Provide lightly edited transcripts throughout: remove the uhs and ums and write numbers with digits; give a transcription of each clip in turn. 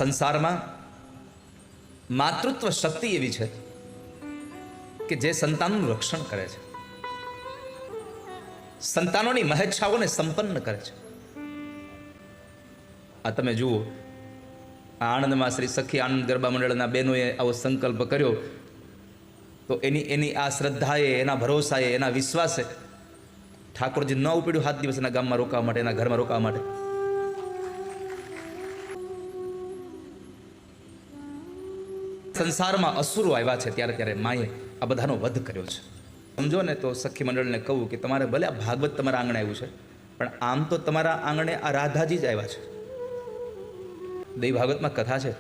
સંસારમાં માતૃત્વ શક્તિ એવી છે કે જે સંતાનનું રક્ષણ કરે છે, સંતાનોની મહેચ્છાઓને સંપન્ન કરે છે. આ તમે જુઓ, આણંદમાં શ્રી સખી આનંદ ગરબા મંડળના બહેનોએ આવો સંકલ્પ કર્યો તો એની આ શ્રદ્ધાએ, એના ભરોસાએ, એના વિશ્વાસે ઠાકોરજી ન ઉપડ્યું 7 દિવસ એના ગામમાં રોકાવા માટે, એના ઘરમાં રોકાવા માટે. સંસારમાં અસુરો આવ્યા છે ત્યારે માએ આ બધાનો વધ કર્યો છે. સમજો ને તો સખી મંડળને કહું કે તમારે ભલે આ ભાગવત તમારા આંગણે આવ્યું છે, પણ આમ તો તમારા આંગણે આ રાધાજી જ આવ્યા છે. દેવી ભાગવતમાં કથા છે,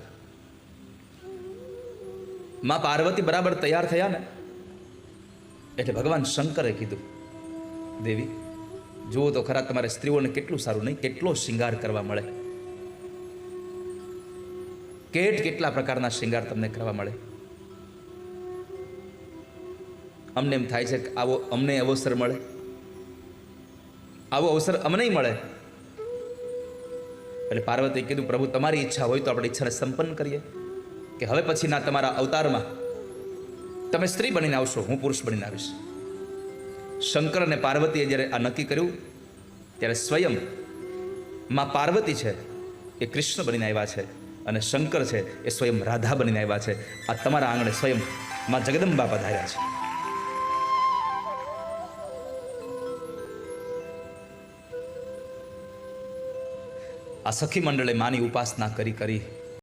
માં પાર્વતી બરાબર તૈયાર થયા ને એટલે ભગવાન શંકરે કીધું, દેવી જુઓ તો ખરા તમારે સ્ત્રીઓને કેટલું સારું નહીં, કેટલો શિંગાર કરવા મળે, કેટલા પ્રકારના શિંગાર તમને કરવા મળે. અમને એમ થાય છે કે આવો અમને અવસર મળે, આવો અવસર અમને મળે. એટલે પાર્વતીએ કીધું, પ્રભુ તમારી ઈચ્છા હોય તો આપણે ઈચ્છાને સંપન્ન કરીએ કે હવે પછીના તમારા અવતારમાં તમે સ્ત્રી બનીને આવશો, હું પુરુષ બનીને આવીશ. શંકર અને પાર્વતીએ જ્યારે આ નક્કી કર્યું ત્યારે સ્વયં માં પાર્વતી છે એ કૃષ્ણ બનીને આવ્યા છે અને શંકર છે એ સ્વયં રાધા બનીને આવ્યા છે. આ તમારા આંગણે સ્વયં માં જગદંબા પધાર્યા છે. આ સખી મંડળે માની ઉપાસના કરી